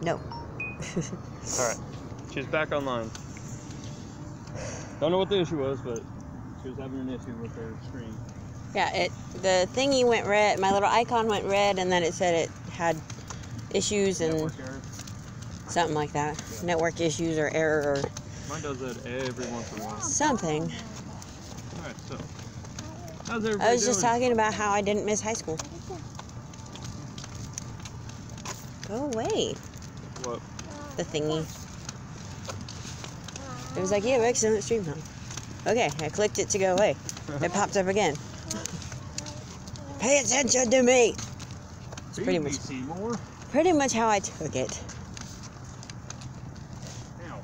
No. Alright. She's back online. Don't know what the issue was, but she was having an issue with her screen. Yeah, the thingy went red. My little icon went red, and then it said it had issues and Network error. something like that. Yeah. Network issues or error or Mine does that every once in a while. something. Alright, so how's everybody I was just doing? talking about how I didn't miss high school. Go away. What? The thingy. It was like, you have excellent stream time. Okay, I clicked it to go away. It popped up again. Pay attention to me. It's pretty much how I took it. Ow.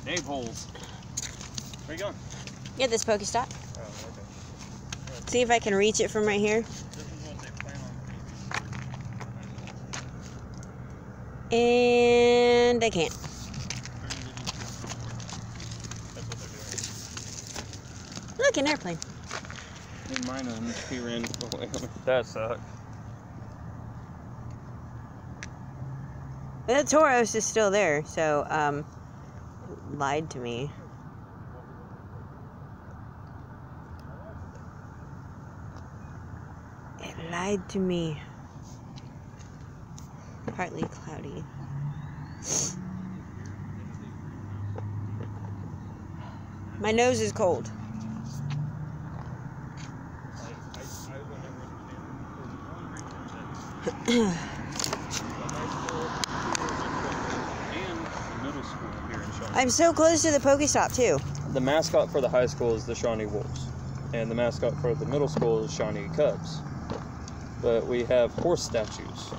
Nave holes. Where you going? Get this Pokestop. Oh, okay. See if I can reach it from right here. This is what they plan on. And I can't. Look, an airplane. In mine, he ran away. That sucked. The Tauros is still there, so, lied to me. It lied to me. Partly cloudy. My nose is cold. I'm so close to the Pokestop too. The mascot for the high school is the Shawnee Wolves, and the mascot for the middle school is Shawnee Cubs. But we have horse statues.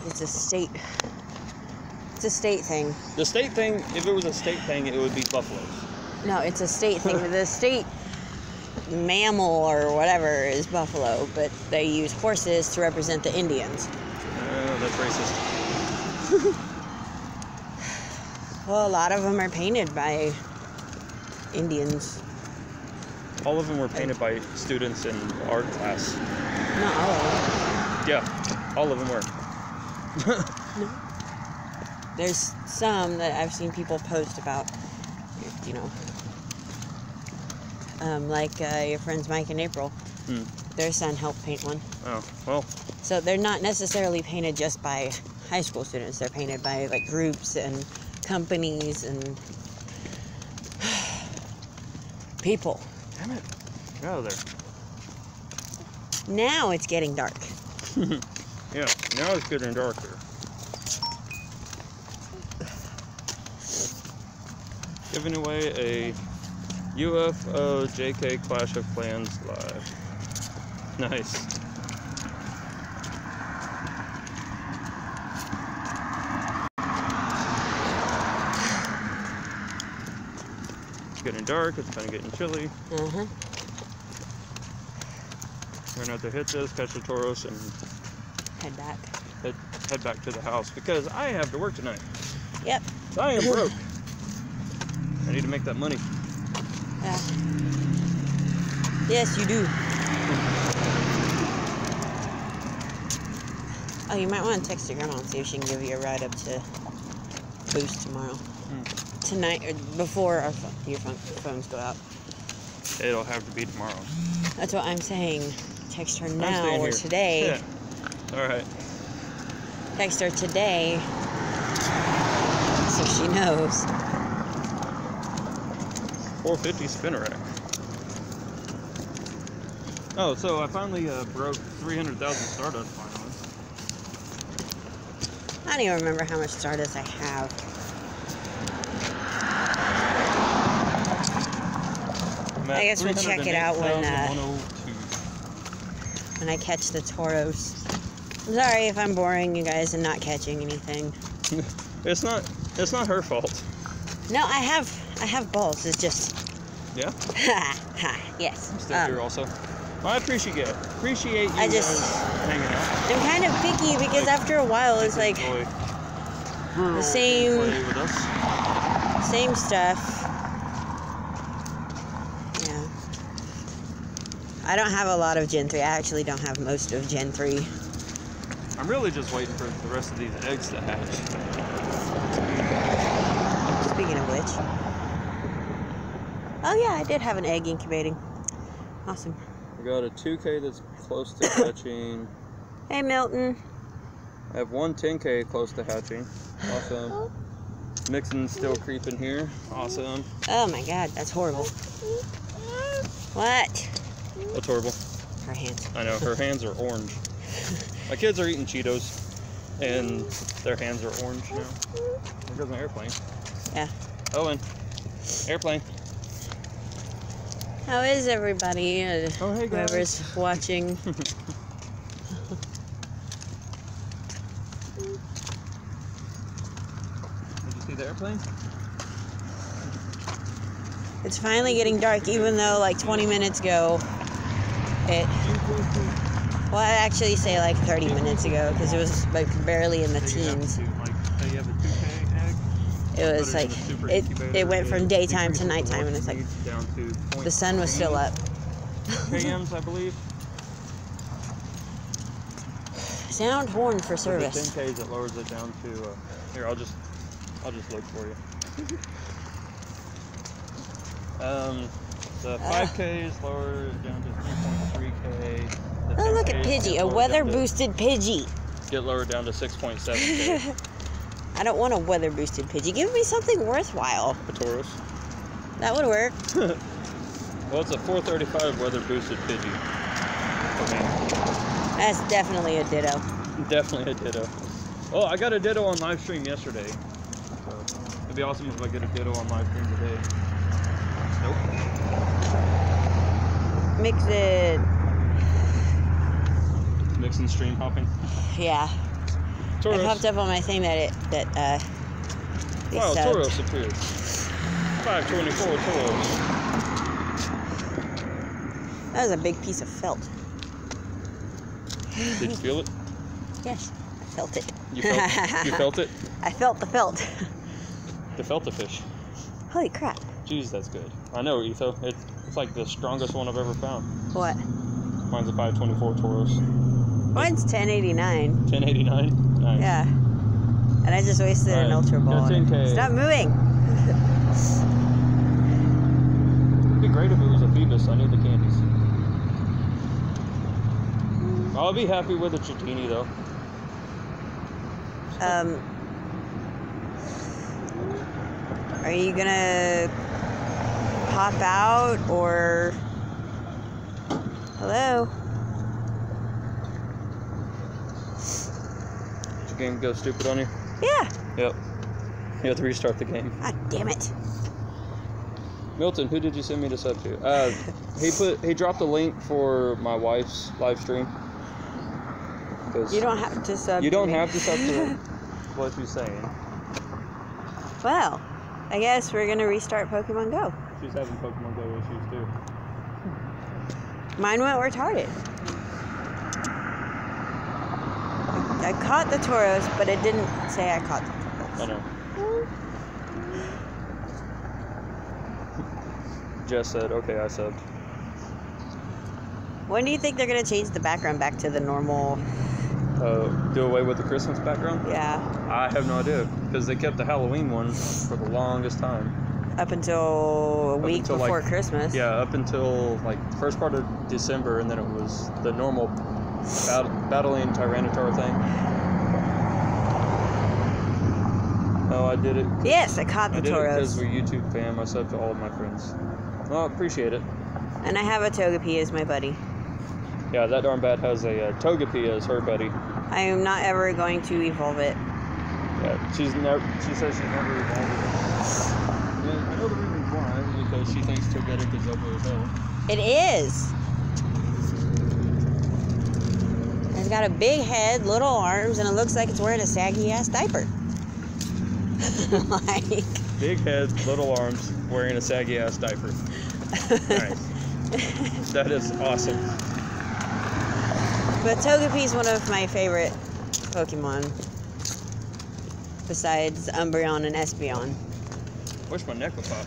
It's a state thing. The state thing, if it was a state thing, it would be buffaloes. No, it's a state thing. The state mammal or whatever is buffalo, but they use horses to represent the Indians. Oh, that's racist. Well, a lot of them are painted by Indians. All of them were painted by students in art class. Not all of them. Yeah, all of them were. No. There's some that I've seen people post about, you know, like your friends Mike and April. Their son helped paint one. Oh, well. So they're not necessarily painted just by high school students. They're painted by like groups and companies and people. Damn it. Get out of there. Now it's getting dark. Yeah, now it's getting darker. Giving away a UFO JK Clash of Clans live. Nice. It's getting dark, it's kind of getting chilly. Uh-huh. We're gonna have to hit this, catch the Tauros, and Head back. head back to the house because I have to work tonight. Yep. I am broke. I need to make that money. Yeah. Yes, you do. Oh, you might want to text your grandma and see if she can give you a ride up to Boost tomorrow. Tonight, or before your phones go out. It'll have to be tomorrow. That's what I'm saying. Text her now or here. today. Yeah. All right. Text her today so she knows. 450 spinner rack. Oh, so I finally broke 300,000 Stardust finally. I don't even remember how much Stardust I have. I guess we'll check it out when I catch the Tauros. I'm sorry if I'm boring you guys and not catching anything. It's not her fault. No, I have balls. It's just. Yeah. Yes. I'm still here also. Well, I appreciate you I just guys hanging out. I'm kind of picky because after a while it's like the same stuff. Yeah. I don't have a lot of Gen 3. I actually don't have most of Gen 3. I'm really just waiting for the rest of these eggs to hatch. Speaking of which. Oh yeah, I did have an egg incubating. Awesome. We got a 2K that's close to hatching. Hey Milton. I have one 10K close to hatching. Awesome. Mixon's still creeping here. Awesome. Oh my god, that's horrible. What? What's horrible? Her hands. I know, her hands are orange. My kids are eating Cheetos, and their hands are orange now. There goes my airplane. Yeah. Owen, airplane. How is everybody? Oh, hey guys. Whoever's watching. Did you see the airplane? It's finally getting dark, even though like 20 minutes ago, well, I actually say like 30 minutes ago, because it was like barely in the teens. It was like, it went from daytime to nighttime, and it's like, the sun was still up. KMs, I believe. Sound horn for service. The 10Ks, it lowers it down to, here, I'll just look for you. The 5K is lowered down to 3.3K. Oh, look at Pidgey, a weather-boosted Pidgey. Get lowered down to 6.7K. I don't want a weather-boosted Pidgey. Give me something worthwhile. A Tauros. That would work. Well, it's a 435 weather-boosted Pidgey. Okay. That's definitely a ditto. Definitely a ditto. Oh, I got a ditto on live stream yesterday. So it'd be awesome if I get a ditto on live stream today. Nope. Mix it. Mixing stream hopping. Yeah. Tauros. It popped up on my thing that wow, Tauros appeared. 524 Tauros. That was a big piece of felt. Did you feel it? Yes, I felt it. You felt it? I felt the felt. The felt-a-fish. Holy crap. Jeez, that's good. I know, Etho. It's like the strongest one I've ever found. What? Mine's a 524 Tauros. Mine's 1089. 1089? Nice. Yeah. And I just wasted an Ultra Ball. 10K. Stop moving! It'd be great if it was a Phoebus. I need the candies. I'll be happy with a Chitini, though. Are you gonna pop out, or... Hello? Did your game go stupid on you? Yeah. Yep. You have to restart the game. God damn it. Milton, who did you send me this up to? He dropped a link for my wife's live stream. You don't have to sub You don't to me. have to sub to what she's saying. Well, I guess we're gonna restart Pokemon Go. She's having Pokemon Go issues too. Mine went retarded. I caught the Tauros, but it didn't say I caught the Tauros. I know. Jess said, okay, I subbed. When do you think they're going to change the background back to the normal? Do away with the Christmas background? Yeah. I have no idea, because they kept the Halloween one for the longest time. Up until a week before Christmas. Yeah, up until like the first part of December, and then it was the normal battling Tyranitar thing. Oh, I did it. Yes, I caught the Tauros. I did it because we're YouTube fam. I subbed to all of my friends. Well, I appreciate it. And I have a Togepi as my buddy. Yeah, that darn bat has a Togepi as her buddy. I am not ever going to evolve it. Yeah, she says she's never evolved it. Yeah, I know the reason why, because she thinks Togetic is over as hell. It is. It's got a big head, little arms, and it looks like it's wearing a saggy ass diaper. Like, big head, little arms, wearing a saggy ass diaper. Nice. That is awesome. But Togepi's one of my favorite Pokemon, besides Umbreon and Espeon. Wish my neck would pop.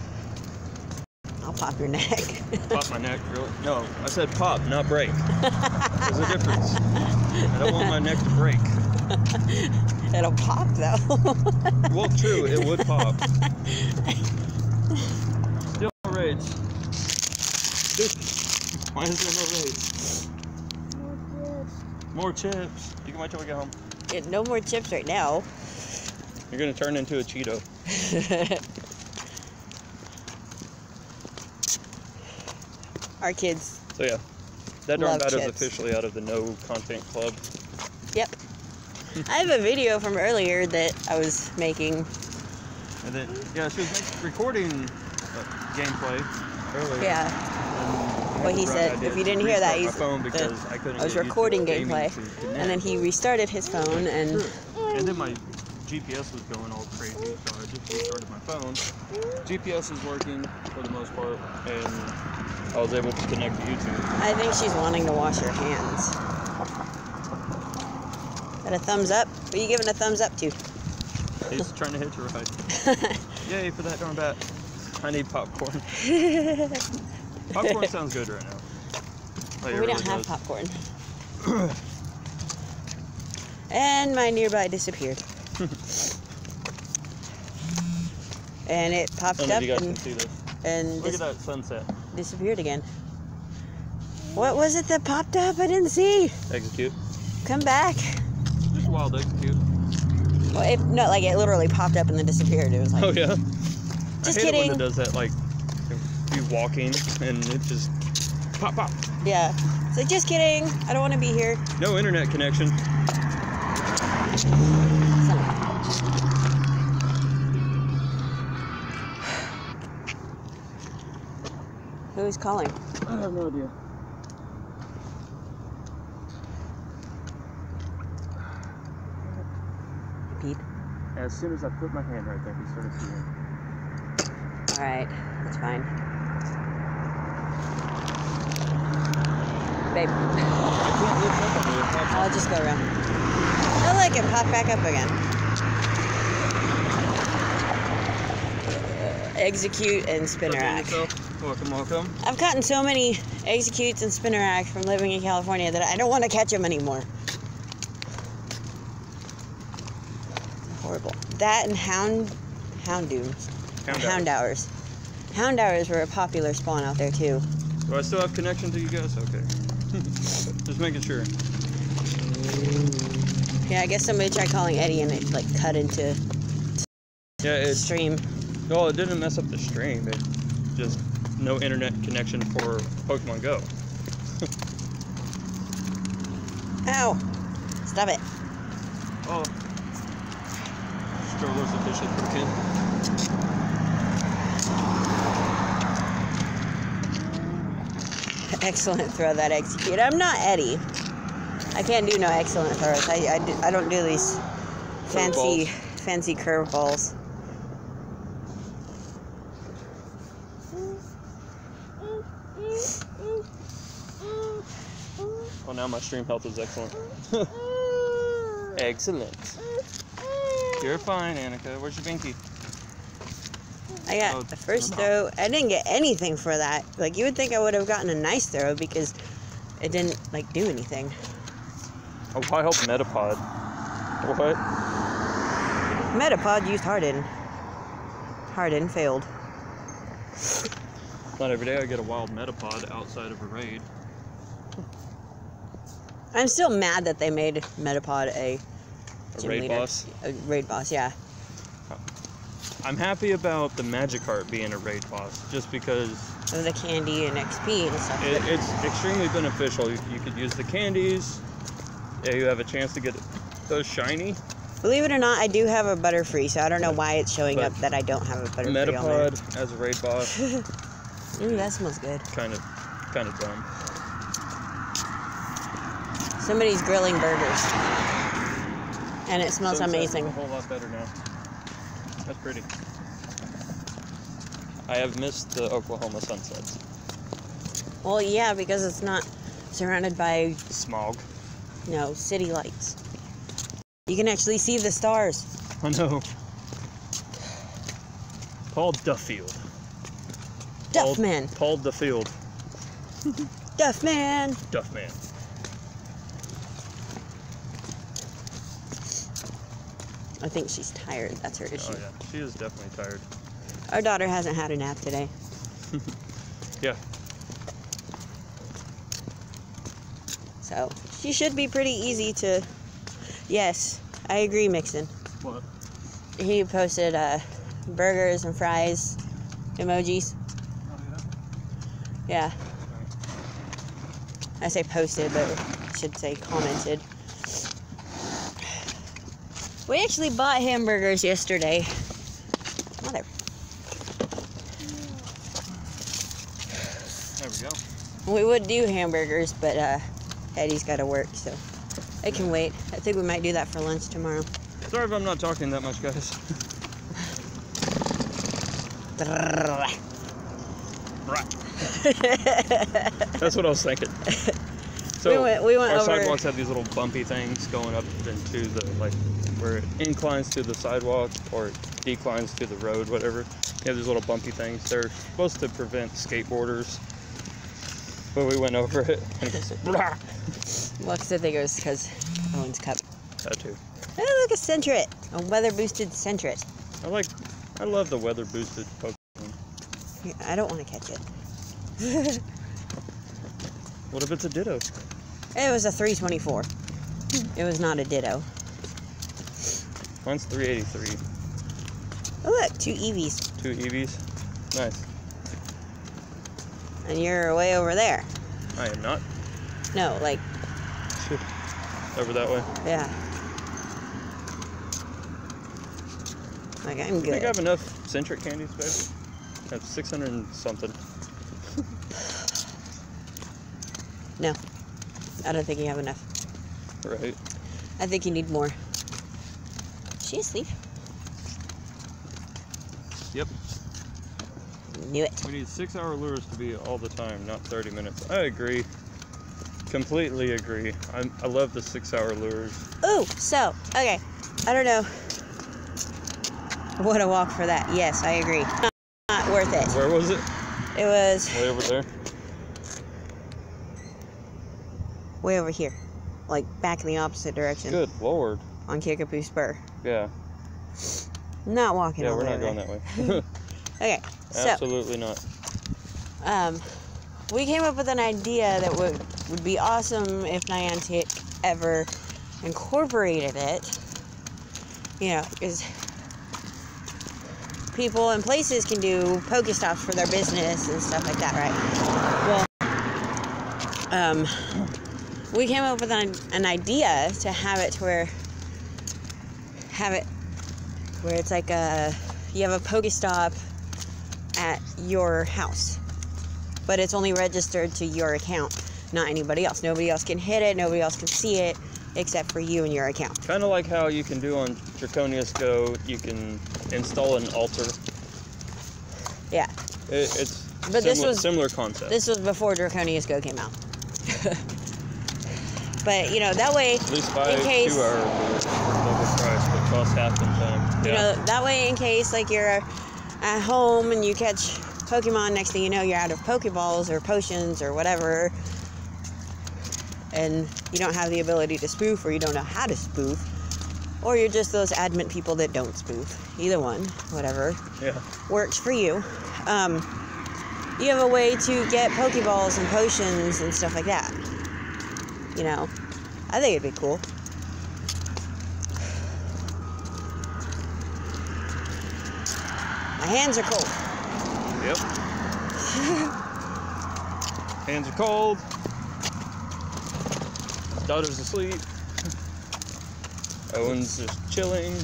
I'll pop your neck. Pop my neck, really? No, I said pop, not break. There's a difference. I don't want my neck to break. It'll pop though. Well, true, it would pop. Still no raids. Why is there no raids? More chips. You can wait till we get home. Yeah, no more chips right now. You're gonna turn into a Cheeto. Our kids. So yeah, that darn bat is chips. officially out of the no content club. Yep. I have a video from earlier that I was making. And then, yeah, she was recording gameplay earlier. Yeah. Well, he said, if you didn't hear that, he's, phone because I was recording gameplay, and then he restarted his phone, and then my GPS was going all crazy, so I just restarted my phone. GPS is working for the most part, and I was able to connect to YouTube. I think she's wanting to wash her hands. Got a thumbs up? What are you giving a thumbs up to? He's trying to hitch a ride. Yay for that darn bat. I need popcorn. Popcorn sounds good right now. Like we don't have popcorn. And my nearby disappeared. And it popped up and look at that sunset. Disappeared again. What was it that popped up? I didn't see. Execute. Come back. Just wild execute. Well, it literally popped up and then disappeared. It was like, oh yeah. Just I hate kidding. it when it does that, like you walking and it just pop pop. Yeah. It's like, just kidding. I don't want to be here. No internet connection. Who's calling? I have no idea. Pete. As soon as I put my hand right there, he started peeing. Alright, that's fine. Babe. I'll just go around. Oh, look, it popped back up again. Execute and spinnerack. Welcome, welcome. I've gotten so many executes and spinnerack from living in California that I don't want to catch them anymore. Horrible. That and houndours. Houndours were a popular spawn out there too. Do I still have connection to you guys? Okay. Just making sure. Yeah, I guess somebody tried calling Eddie and it like cut into stream. No, it didn't mess up the stream. It just no internet connection for Pokemon GO. Ow! Stop it. Oh. Stroller's officially broken. Excellent throw, that execute. I'm not Eddie. I can't do no excellent throws. I don't do these fancy curveballs. Well, now my stream health is excellent. Excellent. You're fine, Annika. Where's your binky? I got the first throw. I didn't get anything for that. Like, you would think I would have gotten a nice throw because it didn't, like, do anything. Oh, I hope Metapod. What? Metapod used Harden. Harden failed. Not every day I get a wild Metapod outside of a raid. I'm still mad that they made Metapod a raid boss? A raid boss, yeah. I'm happy about the Magikarp being a raid boss, just because of the candy and XP and stuff. It's extremely beneficial. You could use the candies. Yeah, you have a chance to get those shiny. Believe it or not, I do have a Butterfree, so I don't know why it's showing up that I don't have a Butterfree Metapod on there. as a raid boss. Ooh, that smells good. Kind of dumb. Somebody's grilling burgers, and it smells amazing. A whole lot better now. That's pretty. I have missed the Oklahoma sunsets. Well, yeah, because it's not surrounded by smog. No, city lights. You can actually see the stars. I know. Paul Duffield. Duffman. Paul Duffield. Duffman. Duffman. I think she's tired. That's her issue. Oh, yeah. She is definitely tired. Our daughter hasn't had a nap today. Yeah. So, she should be pretty easy to... Yes, I agree, Mixon. What? He posted burgers and fries emojis. Oh, yeah? Yeah. I say posted, but I should say commented. We actually bought hamburgers yesterday. Mother. There we go. We would do hamburgers, but Eddie's got to work, so it can wait. I think we might do that for lunch tomorrow. Sorry if I'm not talking that much, guys. Right. That's what I was thinking. So we went our over... sidewalks have these little bumpy things going up into the, like, where it inclines to the sidewalk or it declines to the road, whatever. You have these little bumpy things. They're supposed to prevent skateboarders. But we went over it and it goes, blah. Well, I think it was because Owen's cup. That too. Oh, look, a Centret. A weather-boosted Centret. I love the weather-boosted Pokemon. Yeah, I don't want to catch it. What if it's a Ditto? It was a 324. It was not a Ditto. Mine's 383. Oh, look, 2 Eevees. 2 Eevees. Nice. And you're way over there. I am not. No, like... Over that way. Yeah. Like, I'm I good. think I have enough Centric candies, babe. I have 600 and something. No. I don't think you have enough. Right. I think you need more. Is she asleep? Yep. Knew it. We need 6-hour lures to be all the time, not 30 minutes. I agree. Completely agree. I love the 6-hour lures. Ooh, so, okay. I don't know. What a walk for that. Yes, I agree. Not worth it. Where was it? It was... Way over there? Way over here. Like, back in the opposite direction. Good Lord. On Kickapoo Spur. Yeah. Not walking all the way. Yeah, we're not going that way. Okay, so... Absolutely not. We came up with an idea that would be awesome if Niantic ever incorporated it. You know, because people and places can do Pokestops for their business and stuff like that, right? Well, we came up with an idea to have it where it's like you have a Pokestop at your house. But it's only registered to your account, not anybody else. Nobody else can hit it, nobody else can see it, except for you and your account. Kind of like how you can do on Draconius Go, you can install an altar. Yeah. It's but similar concept. This was before Draconius Go came out. But, you know, that way, at least buy in case... 2 hour double price, but cost half the time. Yeah. You know, that way in case, like, you're at home and you catch Pokemon, next thing you know, you're out of Pokeballs or potions or whatever, and you don't have the ability to spoof, or you don't know how to spoof, or you're just those adamant people that don't spoof. Either one, whatever, works for you. You have a way to get Pokeballs and potions and stuff like that. You know, I think it'd be cool. My hands are cold. Yep. Hands are cold. Daughter's asleep. Owen's just chilling.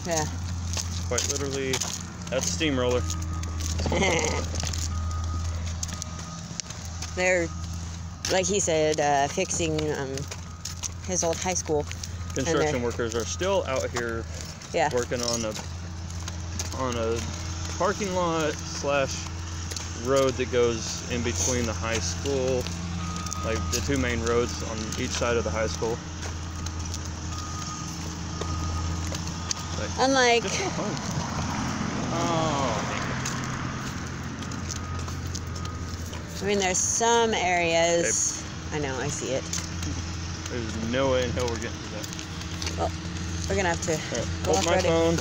Yeah. Quite literally at the steamroller. They're, like he said, fixing his old high school. Construction workers are still out here working on a parking lot / road that goes in between the high school, like the 2 main roads on each side of the high school. Like, unlike just go home. Oh. I mean, there's some areas. I know, I see it. There's no way in hell we're getting to that. Well, We're gonna have to go hold my phone.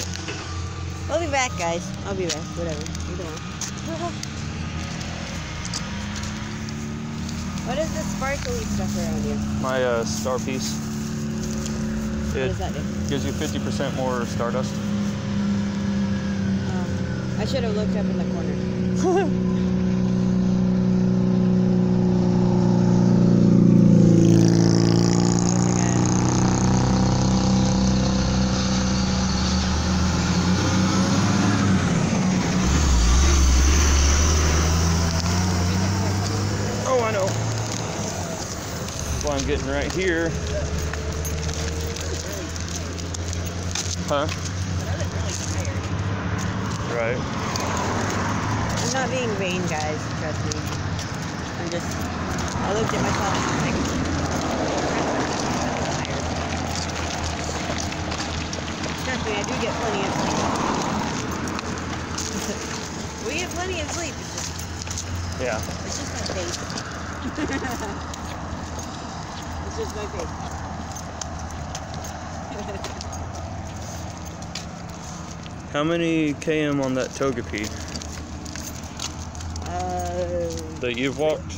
We'll be back, guys. I'll be back. Whatever. Either one. What is this sparkly stuff around you? My star piece. What does that do? Gives you 50% more stardust. Oh, I should have looked up in the corner. Oh, I know. That's why I'm getting right here. Huh? Right. I'm not being vain, guys. Trust me. I looked at myself and I'm like, trust me, I do get plenty of sleep. We get plenty of sleep. It's just my face. It's just my face. How many km on that Togepi that you've walked?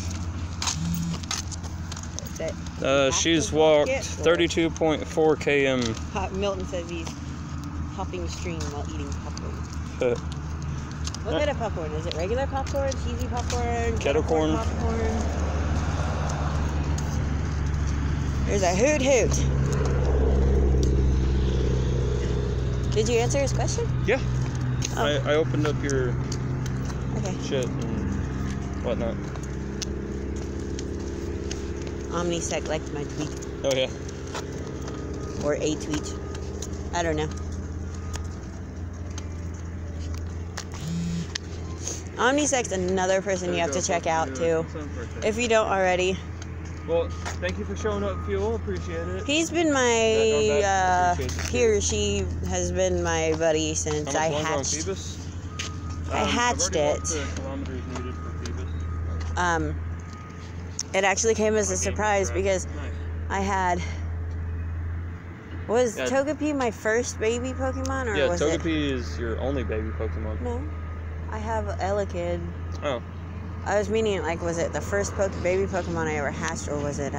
She's walked 32.4 km. Milton says he's hopping stream while eating popcorn. What kind of popcorn? Is it regular popcorn, cheesy popcorn, kettle corn popcorn? There's a hoot hoot. Did you answer his question? Yeah. Oh. I opened up your shit and whatnot. Omnisec liked my tweet. Oh, yeah. Or a tweet. I don't know. Omnisec's another person you have to check out, too. If you don't already. Well, thank you for showing up, Fuel. Appreciate it. He's been my, he or she has been my buddy since I hatched. I hatched it. It actually came as a surprise because I had. Was Togepi my first baby Pokemon, or was it? Togepi is your only baby Pokemon. No, I have Elekid. Oh. I was meaning, like, was it the first baby Pokemon I ever hatched, or was it,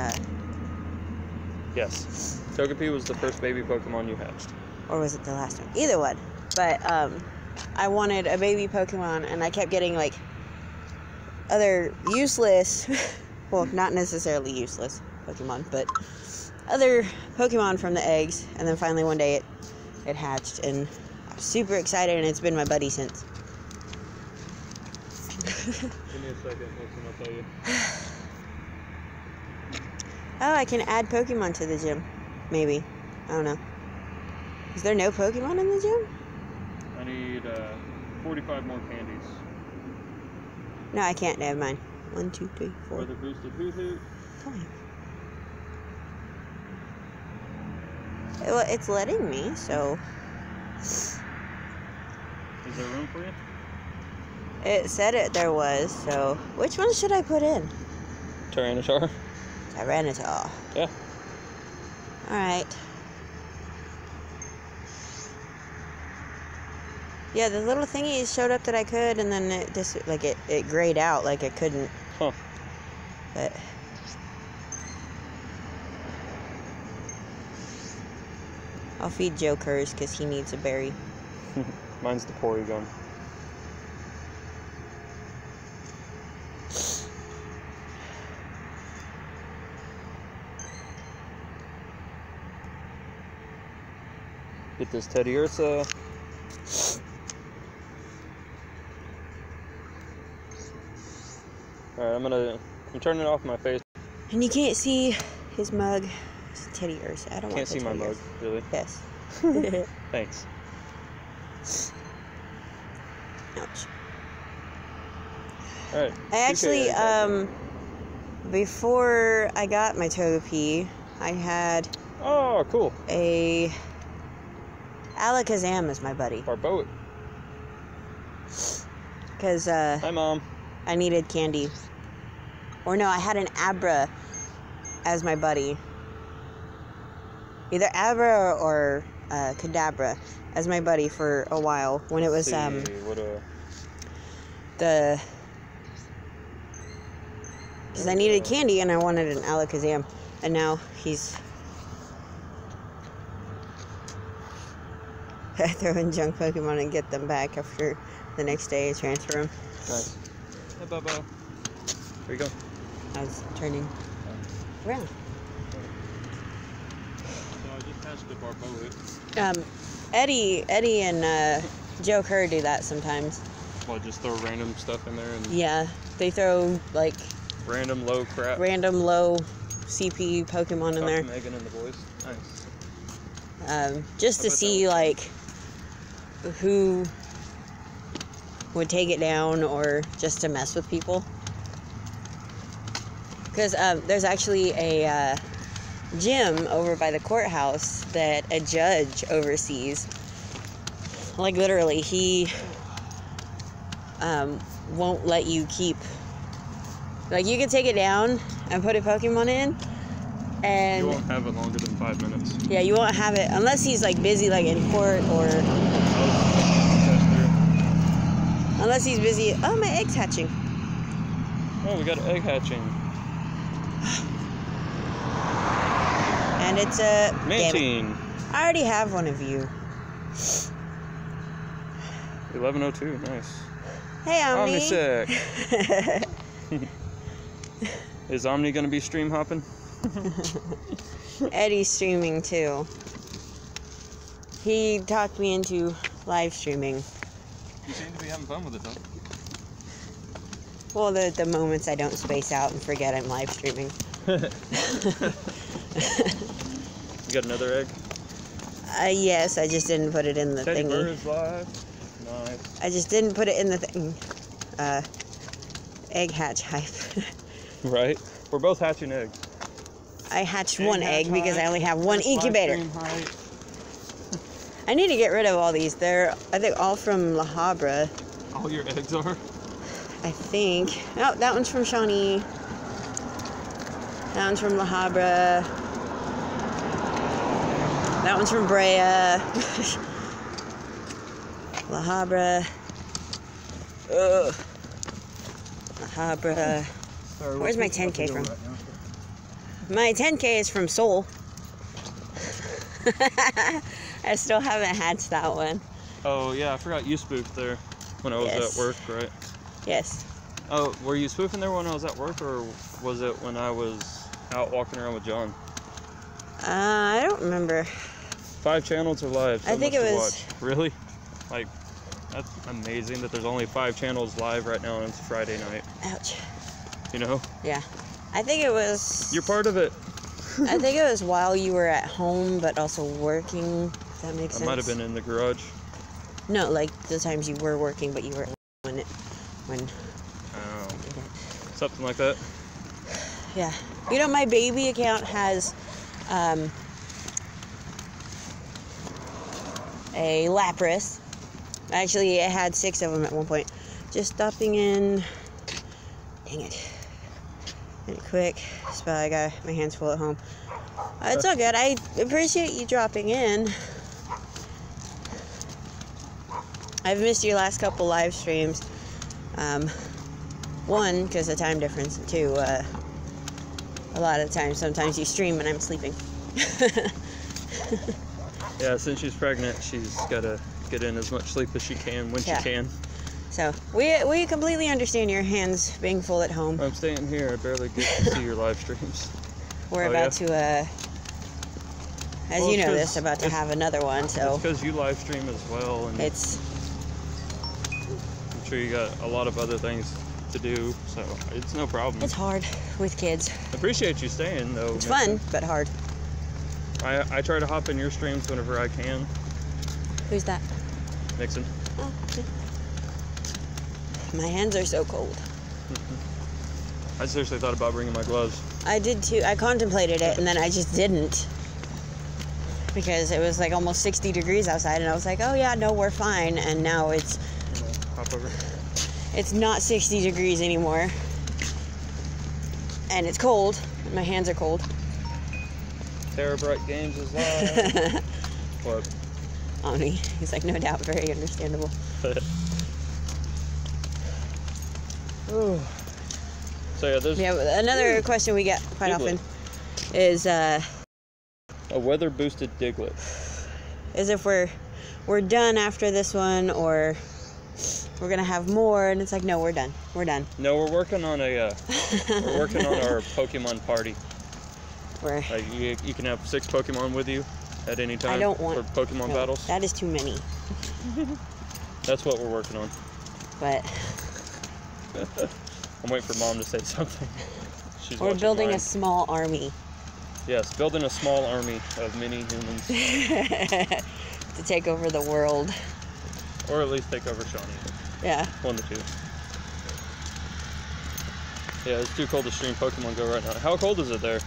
Yes. Togepi was the first baby Pokemon you hatched. Or was it the last one? Either one. But, I wanted a baby Pokemon, and I kept getting, like, other useless, well, not necessarily useless Pokemon, but other Pokemon from the eggs, and then finally one day it hatched, and I was super excited, and it's been my buddy since. Give me a second, I'll tell you. Oh, I can add Pokemon to the gym. Maybe. I don't know. Is there no Pokemon in the gym? I need 45 more candies. No, I can't. Never mind. 1, 2, 3, 4. For the boosted Hoot-Hoot. 5. Well, it's letting me, so. Is there room for you? It said there was, so. Which one should I put in? Tyranitar. Tyranitar. Yeah. Alright. Yeah, the little thingy showed up that I could, and then it just, like, it grayed out, like it couldn't. Huh. But. I'll feed Joe Kurz because he needs a berry. Mine's the Porygon. Get this Teddy Ursa. Alright, I'm turning off my face. And you can't see his mug. It's Teddy Ursa. I don't want to see my mug, really? Yes. Thanks. Ouch. Alright. I actually, before I got my Togepi, I had oh, cool. a Alakazam as my buddy. Barboat. Because, hi, Mom. I needed candy. Or no, I had an Abra as my buddy. Either Abra or Kadabra as my buddy for a while when it was because I needed candy and I wanted an Alakazam, and now he's I throw in junk Pokemon and get them back after the next day I transfer them. Nice. Hey, Bobo. Where you go? I was turning around. So I just passed the Barboa. Eddie and Joe Kerr do that sometimes. Well, just throw random stuff in there and yeah, they throw like random low crap. Random low CP Pokemon in there. Megan and the boys. Nice. Just to see like who would take it down or just to mess with people. Because there's actually a gym over by the courthouse that a judge oversees. Like literally, he won't let you keep. Like you can take it down and put a Pokemon in, and you won't have it longer than 5 minutes. Yeah, you won't have it unless he's like busy, like in court or. Unless he's busy. Oh, my egg's hatching. Oh, we got an egg hatching. And it's a Mantine. I already have one of you. 1102, nice. Hey, Omni. Omnisec. Is Omni gonna be stream hopping? Eddie's streaming too. He talked me into live streaming. You seem to be having fun with it, though. Well, the moments I don't space out and forget I'm live streaming. You got another egg? Yes, I just didn't put it in the Teddy thingy. Bear is live. Nice. I just didn't put it in the thing. Egg hatch hype. Right? We're both hatching eggs. I hatched one egg because I only have one incubator. I need to get rid of all these. They're, I think, all from La Habra. All your eggs are? I think. Oh, that one's from Shawnee. That one's from La Habra. That one's from Brea. La Habra. Ugh. La Habra. Where's my 10K from? My 10K is from Seoul. I still haven't hatched that one. Oh, yeah, I forgot you spoofed there when I was at work, right? Yes. Oh, were you spoofing there when I was at work, or was it when I was out walking around with John? I don't remember. 5 channels are live. So I think it was. watch. Really? Like, that's amazing that there's only 5 channels live right now and it's Friday night. Ouch. You know? Yeah. I think it was. You're part of it. I think it was while you were at home, but also working. If that makes sense. I might have been in the garage. No, like the times you were working, but you were when. Oh. Something like that. Yeah. You know, my baby account has a Lapras. Actually, it had 6 of them at one point. Just stopping in. Dang it. Quick. So I got my hands full at home. It's all good. I appreciate you dropping in. I've missed your last couple live streams. One, because of time difference, and 2, a lot of times, sometimes you stream and I'm sleeping. Yeah, since she's pregnant, she's got to get in as much sleep as she can when she can. So, we completely understand your hands being full at home. I'm staying here. I barely get to see your live streams. We're about to, as you know this, about to have another one, so. It's because you live stream as well. And it's. I'm sure you got a lot of other things to do, so it's no problem. It's hard with kids. I appreciate you staying, though. It's fun, but hard. I try to hop in your streams whenever I can. Who's that? Nixon. Oh, okay. My hands are so cold. I seriously thought about bringing my gloves. I did too. I contemplated it, and then I just didn't. Because it was like almost 60 degrees outside, and I was like, oh yeah, no, we're fine. And now it's... Hop over. It's not 60 degrees anymore. And it's cold. And my hands are cold. Terabyte Games is live. What? Omni. He's like, no doubt, very understandable. So yeah, there's another question we get quite often is a weather boosted Diglett. Is if we're done after this one, or we're gonna have more, and it's like, no, we're done. We're done. No, we're working on our Pokemon party. Where like you can have 6 Pokemon with you at any time. I don't want for Pokemon battles. That is too many. That's what we're working on. But I'm waiting for Mom to say something. We're building a small army. Yes, building a small army of mini humans. To take over the world. Or at least take over Shawnee. Yeah. One of the two. Yeah, it's too cold to stream Pokemon Go right now. How cold is it there?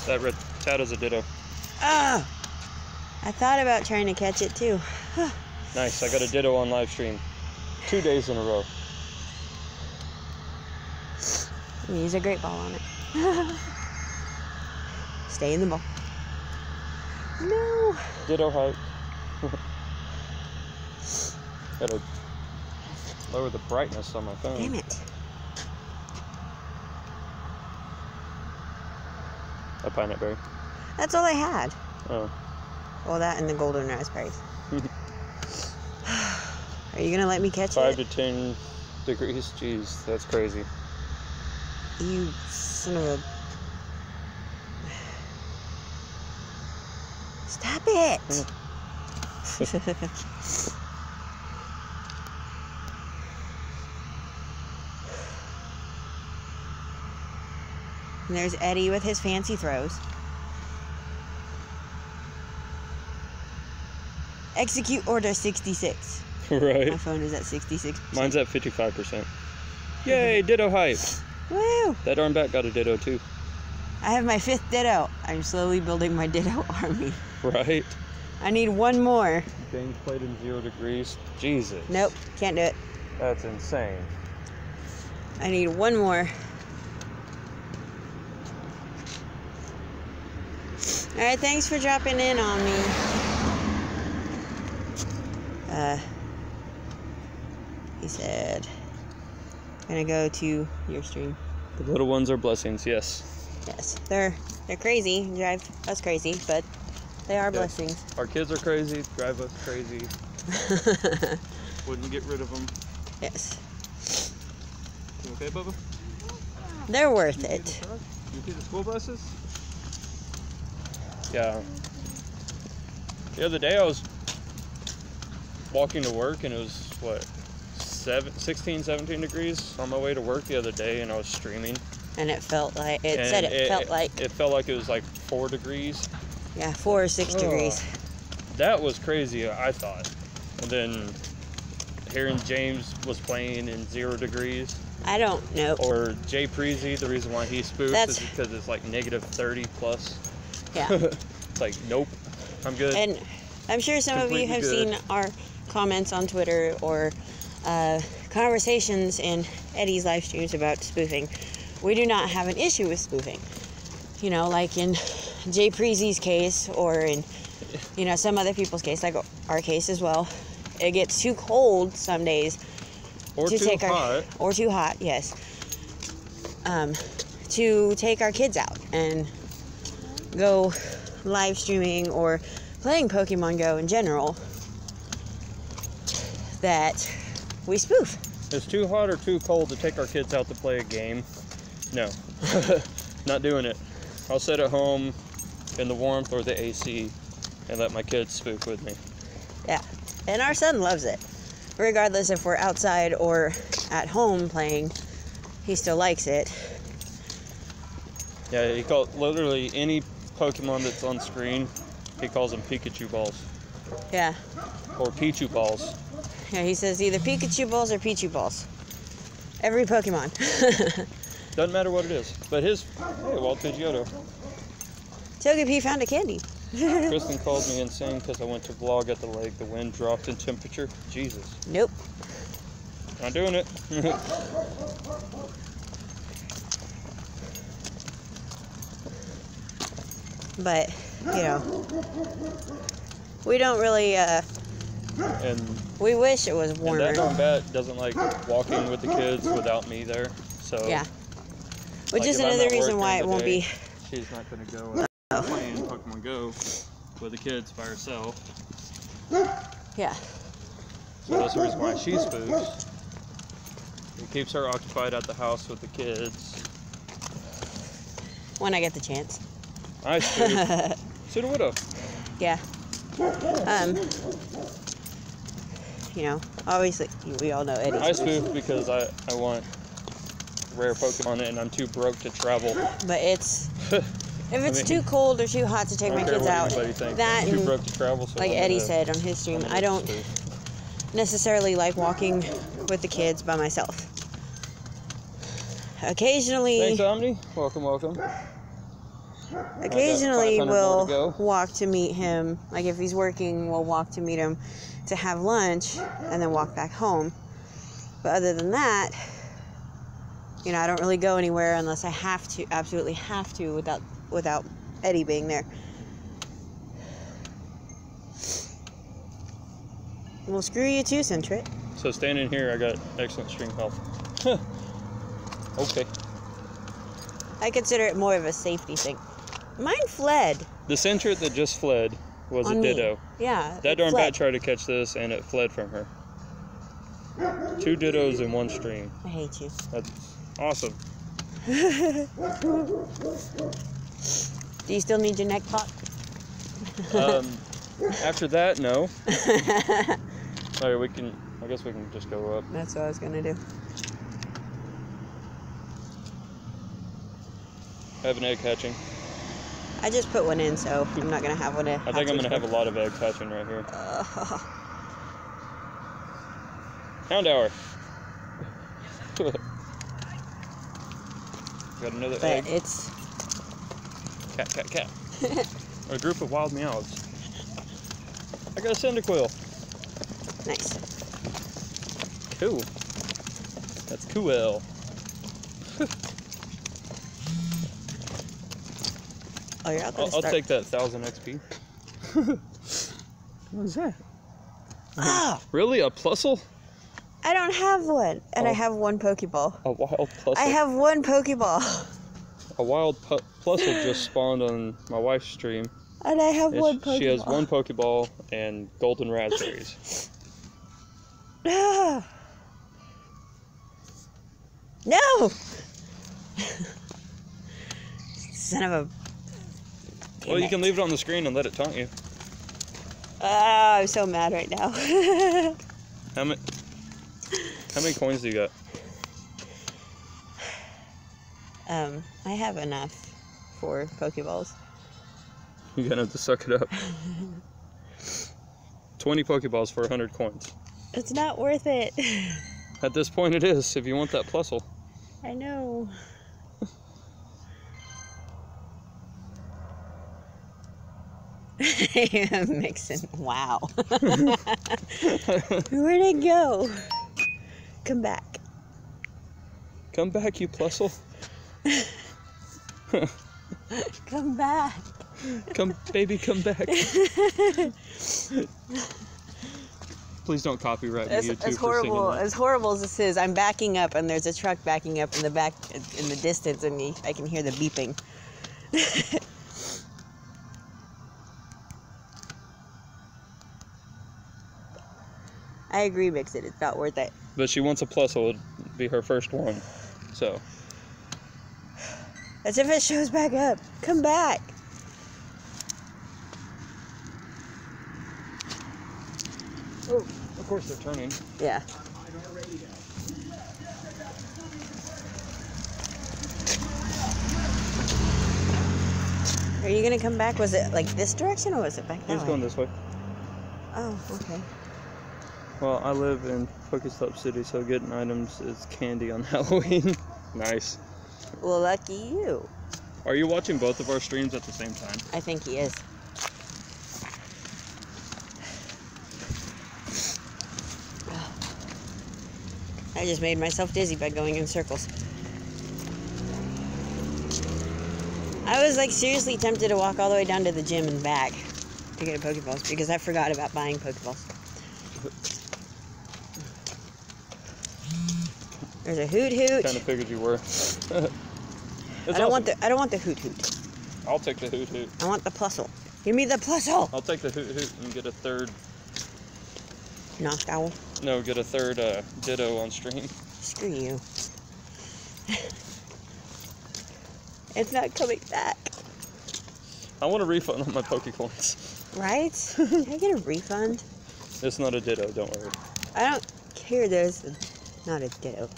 That red tat is a Ditto. Ah! I thought about trying to catch it too. Nice, I got a Ditto on live stream. 2 days in a row. Use a great ball on it. Stay in the ball. No. Ditto height. Gotta lower the brightness on my phone. Damn it. A pineapple berry. That's all I had. Oh. Well, that and the golden raspberries. Are you gonna let me catch 5 it? to 10 degrees. Jeez, that's crazy. You son of a... Stop it! And there's Eddie with his fancy throws. Execute order 66. Right. My phone is at 66%. Mine's at 55%. Yay, Ditto hype. Woo! That arm back got a Ditto too. I have my 5th Ditto. I'm slowly building my Ditto army. Right. I need one more. James played in 0 degrees. Jesus. Nope, can't do it. That's insane. I need one more. Alright, thanks for dropping in on me. He said, gonna go to your stream. The little ones are blessings, yes. Yes, they're crazy, drive us crazy, but they are blessings. Our kids are crazy, drive us crazy. Wouldn't get rid of them. Yes. You okay, Bubba? They're worth it. You see the school buses? Yeah. The other day I was walking to work and it was, what, 16, 17 degrees on my way to work the other day, and I was streaming. And it felt like, it felt like it was like 4 degrees. Yeah, 4 or 6 degrees. That was crazy, I thought. And then hearing James was playing in 0 degrees. I don't know. Or Jay Preezy, the reason why he spoofs is because it's like negative 30 plus. Yeah. It's like, nope, I'm good. And I'm sure some of you have seen our comments on Twitter or conversations in Eddie's live streams about spoofing. We do not have an issue with spoofing. You know, like in Jay Preezy's case, or in, you know, some other people's case, like our case as well. It gets too cold some days. Or too hot. Or too hot, yes. To take our kids out and go live streaming or playing Pokemon Go in general, that we spoof. It's too hot or too cold to take our kids out to play a game. No, not doing it. I'll sit at home in the warmth or the AC and let my kids spoof with me. Yeah, and our son loves it. Regardless if we're outside or at home playing, he still likes it. Yeah, he calls literally any Pokemon that's on screen, he calls them Pikachu balls. Yeah. Or Pichu balls. Yeah, he says either Pikachu balls or Pichu balls. Every Pokemon. Doesn't matter what it is. But his, hey, Walt Pidgeotto. Togepi found a candy. Kristen called me insane because I went to vlog at the lake. The wind dropped in temperature. Jesus. Nope. Not doing it. But, you know, We don't really, And we wish it was warmer. And that darn bat doesn't like walking with the kids without me there. So yeah. Which like, is another reason why it won't be. She's not going to go playing Pokemon GO with the kids by herself. Yeah. So that's the reason why she spooks. It keeps her occupied at the house with the kids. When I get the chance. I spook. So would have. Yeah. You know, obviously, we all know Eddie. I spook because I want rare Pokemon and I'm too broke to travel. But it's, if it's too cold or too hot to take my kids out, that I'm too broke to travel, so like Eddie said on his stream, I don't necessarily like walking with the kids by myself. Occasionally, thanks, Omni. Welcome, welcome. Occasionally, we'll walk to meet him. Like if he's working, we'll walk to meet him to have lunch and then walk back home. But other than that, you know, I don't really go anywhere unless I have to, absolutely have to, without Eddie being there. Well, screw you too, Centrit. So standing here, I got excellent string health. Okay. I consider it more of a safety thing. Mine fled. The Centrit that just fled was a Ditto. Yeah. That darn bat tried to catch this and it fled from her. 2 Dittos in one stream. I hate you. That's awesome. Do you still need your neck pop? After that, no. Alright, I guess we can just go up. That's what I was gonna do. I have an egg hatching. I just put one in, so I'm not gonna have one. I think I'm gonna have a lot of eggs hatching right here. Hound hour. Got another egg. It's cat. A group of wild meows. I got a Cyndaquil. Nice. Cool. That's cool. Oh, you're out there. I'll take that 1000 XP. What is that? Oh! Really? A Plusle? I don't have one. And I have one Pokeball. A wild Plusle? I have one Pokeball. A wild Plusle just spawned on my wife's stream. And I have one Pokeball. She has one Pokeball and golden raspberries. No! No! Son of a... Well, you can leave it on the screen and let it taunt you. I'm so mad right now. How many coins do you got? I have enough for Pokeballs. You're gonna have to suck it up. 20 Pokeballs for 100 coins. It's not worth it. At this point it is, if you want that Plusle. I know. Mixing. Wow. Where'd it go? Come back. Come back, you Plusle. Come back. Come, baby, come back. Please don't copyright me, YouTube. As horrible as this is, I'm backing up, and there's a truck backing up in the back, in the distance, and I can hear the beeping. I agree, Mix It. It's not worth it. But she wants a Plusle. It'd be her first one. So. As if it shows back up. Come back. Oh, of course they're turning. Yeah. Are you gonna come back? Was it like this direction or was it back that way? It's going this way. Oh, okay. Well, I live in Pokestop City, so getting items is candy on Halloween. Nice. Well, lucky you. Are you watching both of our streams at the same time? I think he is. I just made myself dizzy by going in circles. I was like seriously tempted to walk all the way down to the gym and back to get a Pokeballs because I forgot about buying Pokeballs. There's a Hoot Hoot. Kind of figured you were. I don't want the Hoot Hoot. I'll take the Hoot Hoot. I want the Plusle. Give me the Plusle. I'll take the Hoot Hoot and get a third. Knockowl. No, get a third Ditto on stream. Screw you. It's not coming back. I want a refund on my Pokecoins. Right? Can I get a refund? It's not a Ditto, don't worry. I don't care. There's not a Ditto.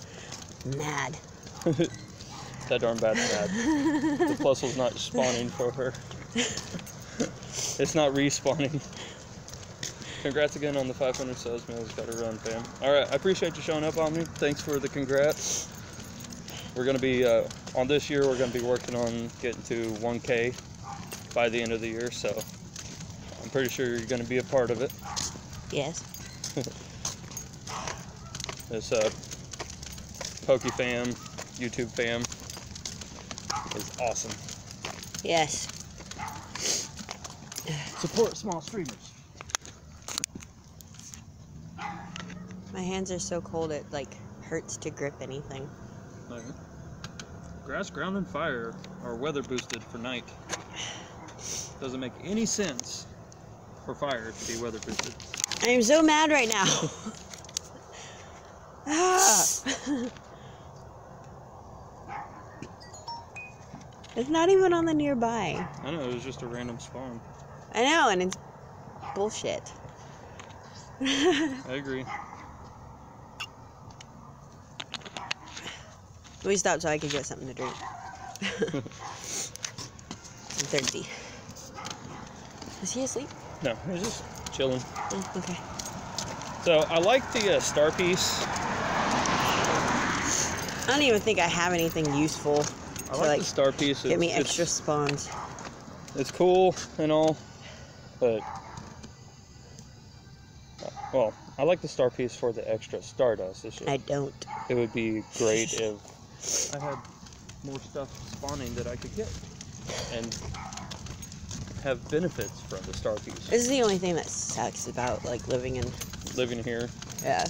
Mad. That darn bat's mad. The Plusle's not spawning for her. It's not respawning. Congrats again on the 500 subs, man. It's got to run, fam. Alright, I appreciate you showing up on me. Thanks for the congrats. We're going to be, on this year, we're going to be working on getting to 1K by the end of the year, so I'm pretty sure you're going to be a part of it. Yes. This Poke fam, YouTube fam is awesome. Yes. Support small streamers. My hands are so cold it like hurts to grip anything. Okay. Grass, ground, and fire are weather boosted for night. Doesn't make any sense for fire to be weather boosted. I am so mad right now. It's not even on the nearby. I know, it was just a random spawn. I know, and it's bullshit. I agree. We stopped so I could get something to drink. I'm thirsty. Is he asleep? No, he was just chilling. Oh, okay. So I like the star piece. I don't even think I have anything useful I like the star piece. Get me extra spawns. It's cool and all, but well, I like the star piece for the extra stardust. It's just, I don't. It would be great if I had more stuff spawning that I could get and have benefits from the star piece. This is the only thing that sucks about like living here. Yeah.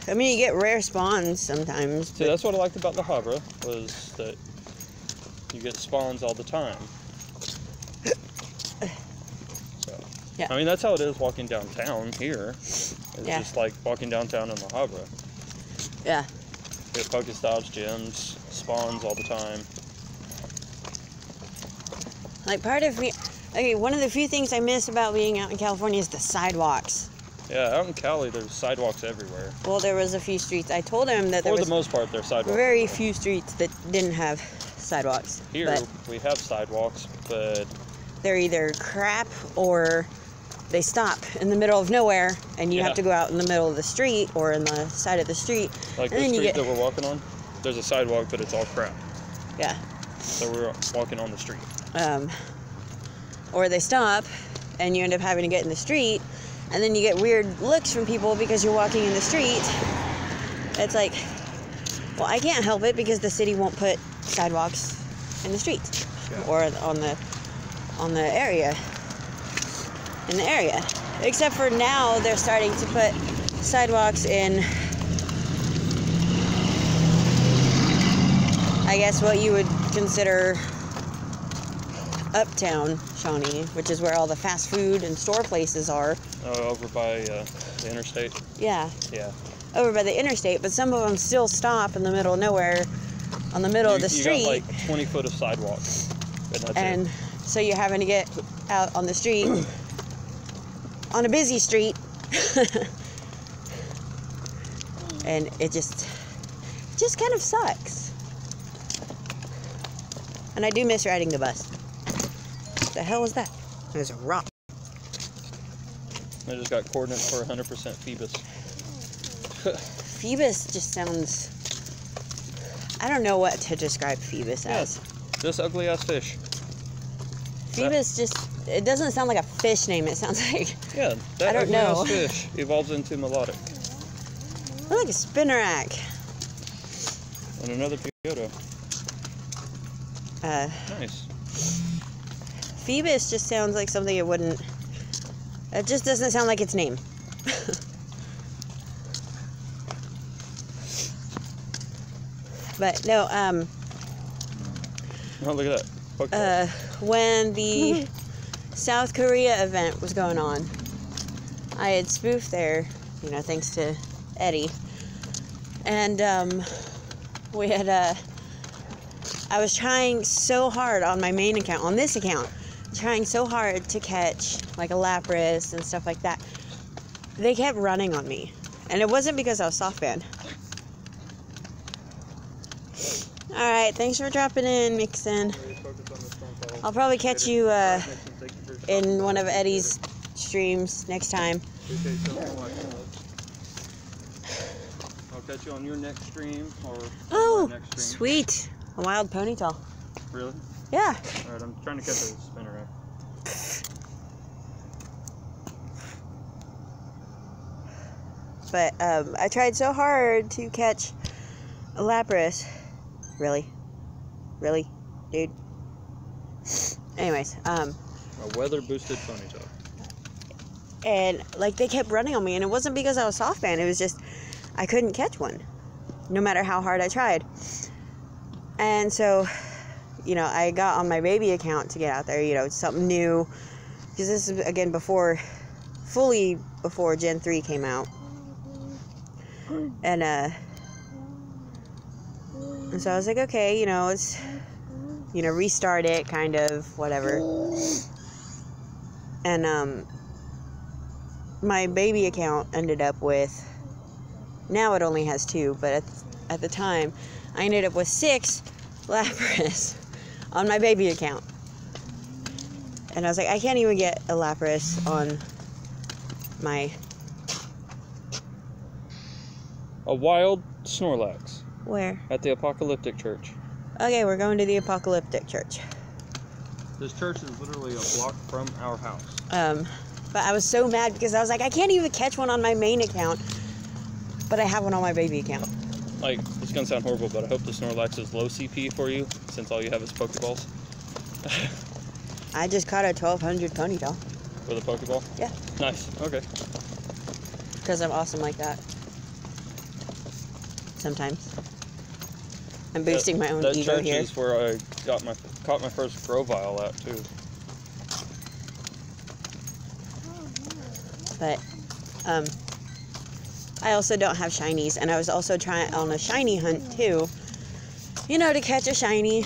I mean, you get rare spawns sometimes. See, that's what I liked about the Habra, was that you get spawns all the time. So, yeah. I mean, that's how it is walking downtown here. It's just like walking downtown in the Habra. Yeah. You get Pokestops, gyms, spawns all the time. Like, part of me... Okay, one of the few things I miss about being out in California is the sidewalks. Yeah, out in Cali, there's sidewalks everywhere. Well, there was a few streets. I told him that there was... For the most part, there's sidewalks. Very few streets that didn't have sidewalks. Here, we have sidewalks, but... They're either crap or they stop in the middle of nowhere and you have to go out in the middle of the street or in the side of the street. Like the street that we're walking on, there's a sidewalk, but it's all crap. Yeah. So we're walking on the street. Or they stop and you end up having to get in the street and then you get weird looks from people because you're walking in the street. It's like, well, I can't help it because the city won't put sidewalks in the streets or on the area. In the area. Except for now they're starting to put sidewalks in, I guess what you would consider uptown Shawnee, which is where all the fast food and store places are. Oh, over by the interstate? Yeah. Yeah. Over by the interstate, but some of them still stop in the middle of nowhere, on the middle of the street. You got like 20 foot of sidewalk. And so you're having to get out on the street, on a busy street, and it just kind of sucks. And I do miss riding the bus. What the hell was that? There's a rock. I just got coordinates for 100% Phoebus. Phoebus just sounds... I don't know what to describe Phoebus as. This ugly ass fish. Phoebus just... It doesn't sound like a fish name. It sounds like... Yeah, that ugly ass fish evolves into melodic. Looks like a spinnerack. And another Pyoto. Nice. Phoebus just sounds like something it wouldn't That just doesn't sound like its name. But no, oh, look at that. When the South Korea event was going on, I had spoofed there, you know, thanks to Eddie. And we had I was trying so hard on my main account, on this account, trying so hard to catch like a Lapras and stuff like that. They kept running on me, and it wasn't because I was soft banned. All right, thanks for dropping in, Mixon. I'll probably catch you in one of Eddie's streams next time. I'll catch you on your next stream or oh, my next stream. Sweet. A wild ponytail. Really? Yeah. All right, I'm trying to catch a spinner. But I tried so hard to catch a Lapras. Really? Really? Dude? Anyways, a weather boosted ponytail. And like they kept running on me, and it wasn't because I was soft banned, it was just I couldn't catch one no matter how hard I tried. And so, you know, I got on my baby account to get out there, you know, something new, because this is again fully before Gen 3 came out. And so I was like, okay, you know, it's, you know, restart it, kind of, whatever. And my baby account ended up with, now it only has 2, but at the time I ended up with 6 Lapras on my baby account. And I was like, I can't even get a Lapras on my... A wild Snorlax. Where? At the Apocalyptic Church. Okay, we're going to the Apocalyptic Church. This church is literally a block from our house. But I was so mad because I was like, I can't even catch one on my main account, but I have one on my baby account. Like, it's gonna sound horrible, but I hope the Snorlax is low CP for you, since all you have is Pokeballs. I just caught a 1200 ponytail. With a Pokeball? Yeah. Nice, okay. Because I'm awesome like that. Sometimes. I'm boosting my own ego here. That church is where I caught my first Grovyle at, too. But, I also don't have shinies, and I was also trying on a shiny hunt, too. You know, to catch a shiny,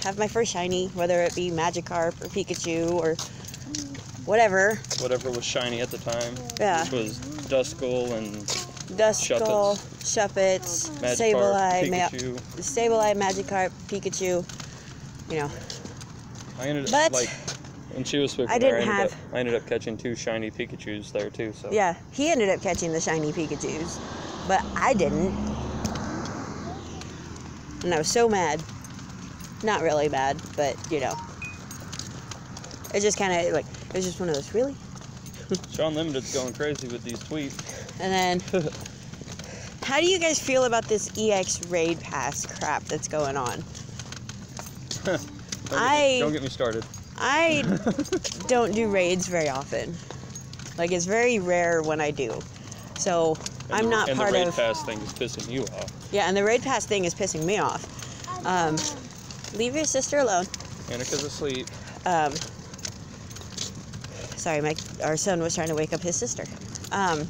have my first shiny, whether it be Magikarp or Pikachu or whatever. Whatever was shiny at the time. Yeah. Which was Duskull and Duskull, Shuppets, Sableye, Magikarp, Pikachu, you know. I ended up, like, when she was spoken I ended up catching 2 shiny Pikachus there too, so. Yeah, he ended up catching the shiny Pikachus, but I didn't. And I was so mad. Not really mad, but, you know. It just kind of, like, it was just one of those, really? Sean Limited's going crazy with these tweets. And then, how do you guys feel about this EX raid pass crap that's going on? Don't get me started. I don't do raids very often. Like, it's very rare when I do. So, I'm not part of... And the raid pass thing is pissing you off. Yeah, and the raid pass thing is pissing me off. Leave your sister alone. Annika's asleep. Sorry, our son was trying to wake up his sister. And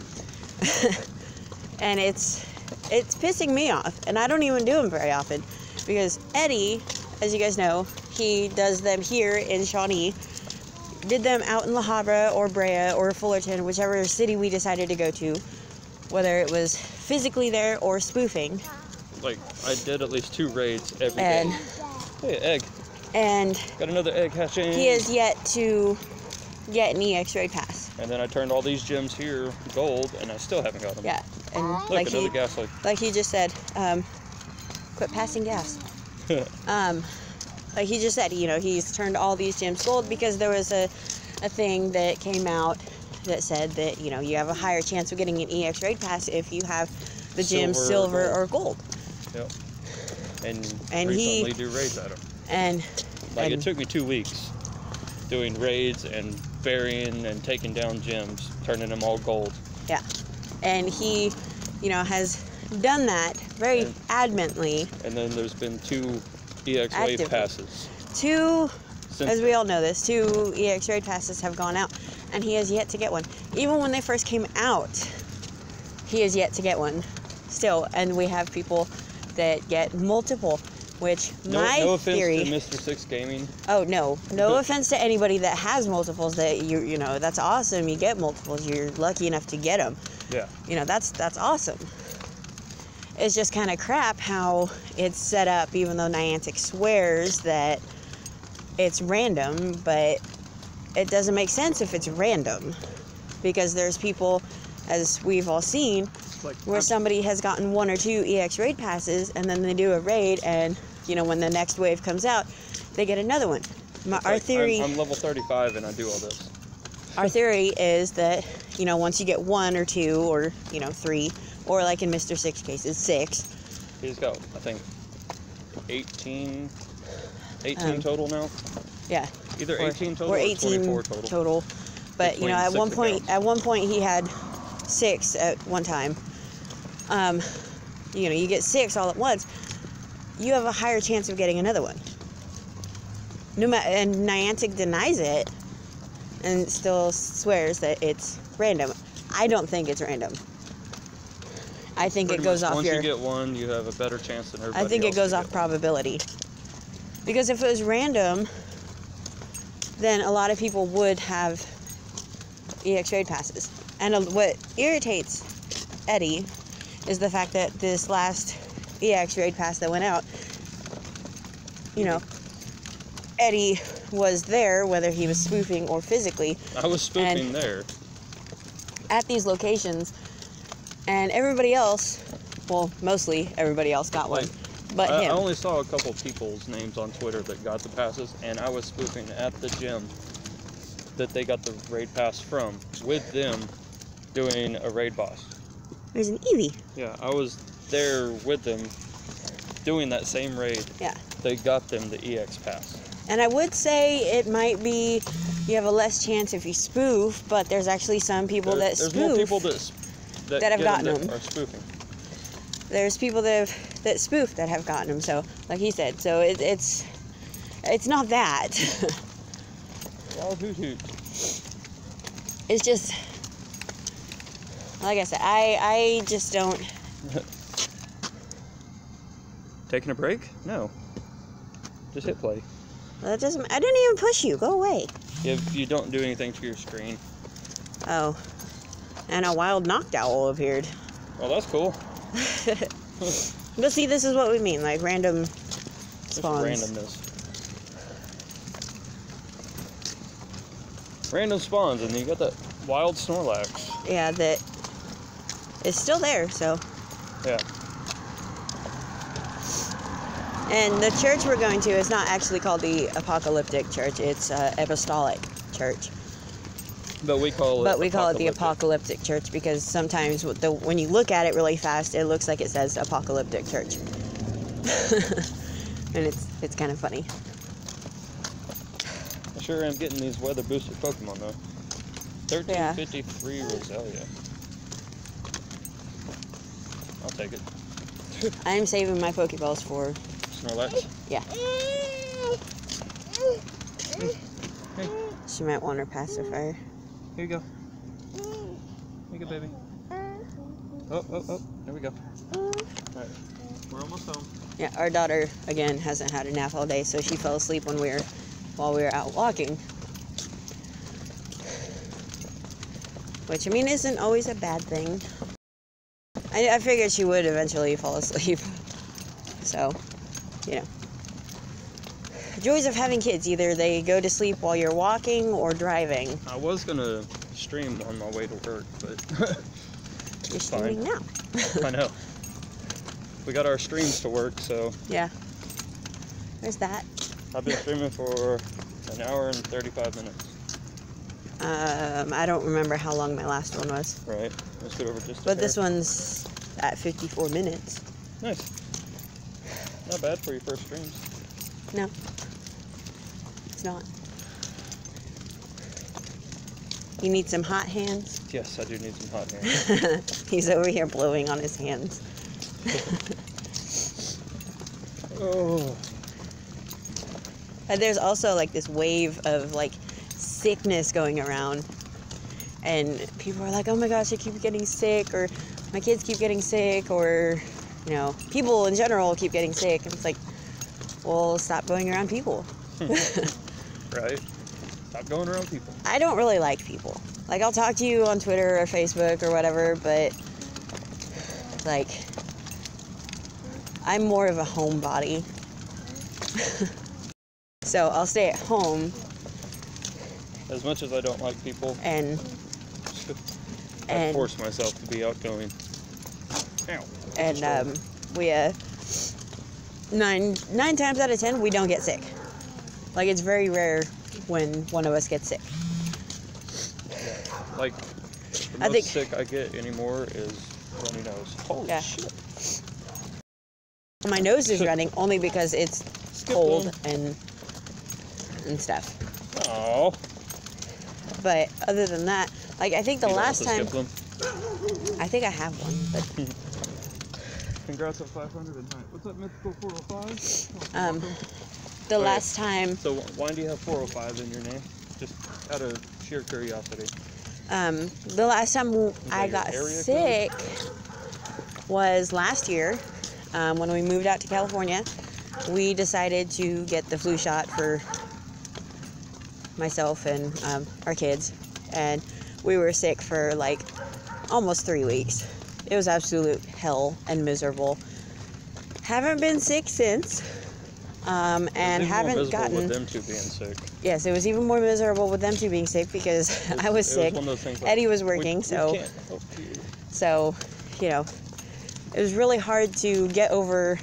it's pissing me off. And I don't even do them very often. Because Eddie, as you guys know, he does them here in Shawnee. Did them out in La Habra or Brea or Fullerton, whichever city we decided to go to. Whether it was physically there or spoofing. Like, I did at least 2 raids every day. Hey, egg. And got another egg hatching. He has yet to get an EX raid pass. And then I turned all these gems here gold, and I still haven't got them. Yeah, and look, like another gas leak. Like he just said, quit passing gas. Like he just said, you know, he's turned all these gems gold because there was a thing that came out that said that, you know, you have a higher chance of getting an EX raid pass if you have the gem silver or gold. Yep. And recently do raids at them. And it took me 2 weeks doing raids and burying and taking down gyms, turning them all gold. Yeah. And he, you know, has done that very adamantly. And then there's been 2 EX Wave passes. 2, as we all know this, 2 EX Raid passes have gone out, and he has yet to get one. Even when they first came out, he has yet to get one still. And we have people that get multiple, which no offense theory... to Mr. 6 Gaming. Oh, no. No offense to anybody that has multiples, that you know, that's awesome. You get multiples. You're lucky enough to get them. Yeah. You know, that's awesome. It's just kind of crap how it's set up, even though Niantic swears that it's random, but it doesn't make sense if it's random. Because there's people, as we've all seen, where somebody has gotten 1 or 2 EX Raid passes, and then they do a raid, and, you know, when the next wave comes out, they get another one. Our theory... I'm level 35 and I do all this. Our theory is that, you know, once you get 1 or 2 or, you know, 3, or like in Mr. 6 cases, 6. He's got, I think, 18 total now? Yeah. Either 18 total or 18 or 24 total. But, you know, at one point he had 6 at one time. You know, you get 6 all at once, you have a higher chance of getting another one. And Niantic denies it and still swears that it's random. I don't think it's random. I think it goes off once you get one, you have a better chance than everybody else. I think it goes off probability. Because if it was random, then a lot of people would have EX Raid passes. And what irritates Eddie is the fact that this last EX Raid pass that went out, you know, Eddie was there, whether he was spoofing or physically. I was spoofing there. At these locations, and everybody else, well, mostly everybody else got one, but him. I only saw a couple people's names on Twitter that got the passes, and I was spoofing at the gym that they got the raid pass from, with them doing a raid boss. There's an Eevee. Yeah, I was there with them doing that same raid. Yeah. They got them the EX pass. And I would say it might be, you have a less chance if you spoof, but there's actually some people that spoof. There's more people that have gotten them. Are spoofing. There's people that spoof that have gotten them. So, like he said, so it's not that. Well, hoot. It's just, like I said, I just don't. Taking a break? No. Just hit play. Well, that doesn't. I didn't even push you. Go away. If you don't do anything to your screen. Oh. And a wild knocked owl appeared. Oh, that's cool. But see, this is what we mean, like random spawns. Randomness. Random spawns, and you got that wild Snorlax. Yeah, that is still there, so. Yeah. And the church we're going to is not actually called the Apocalyptic Church. It's Apostolic Church. But we call it the Apocalyptic Church because sometimes when you look at it really fast, it looks like it says Apocalyptic Church. And it's kind of funny. I sure am getting these weather boosted Pokemon though. 1353 Roselia. I'll take it. I'm saving my Pokeballs for Snorlax? Yeah. Hey. She might want her pacifier. Here you go. Here you go, baby. Oh. There we go. Alright. We're almost home. Yeah, our daughter, again, hasn't had a nap all day, so she fell asleep while we were out walking. Which, I mean, isn't always a bad thing. I figured she would eventually fall asleep. So, you know. Joys of having kids. Either they go to sleep while you're walking or driving. I was going to stream on my way to work, but you're streaming now. I know. We got our streams to work, so... Yeah. There's that. I've been streaming for an hour and 35 minutes. I don't remember how long my last one was. Right. Let's get over just a But this one's at 54 minutes. Nice. Not bad for your first streams. No. It's not. You need some hot hands? Yes, I do need some hot hands. He's over here blowing on his hands. Oh. And there's also like this wave of like sickness going around. And people are like, oh my gosh, I keep getting sick, or my kids keep getting sick, or, you know, people in general keep getting sick. And it's like, well, stop going around people. Right? Stop going around people. I don't really like people. Like, I'll talk to you on Twitter or Facebook or whatever, but, like, I'm more of a homebody. So I'll stay at home. As much as I don't like people, And I force myself to be outgoing. Ow. And we 9 times out of 10 we don't get sick. Like, it's very rare when one of us gets sick. Yeah. Like, the most sick I get anymore is runny nose. Holy shit. My nose is running only because it's cold and stuff. Oh. But other than that, like, I think the last time, I think I have one, but congrats on 500 at night. What's up, Mythical 405? the last time. So why do you have 405 in your name? Just out of sheer curiosity. The last time I got sick was last year, when we moved out to California. We decided to get the flu shot for myself and our kids, and we were sick for like almost 3 weeks. It was absolute hell and miserable. Haven't been sick since, and haven't gotten. With them two being sick. Yes, it was even more miserable with them two being sick because I was sick. Eddie was working, so we can't help you. So, you know, it was really hard to get over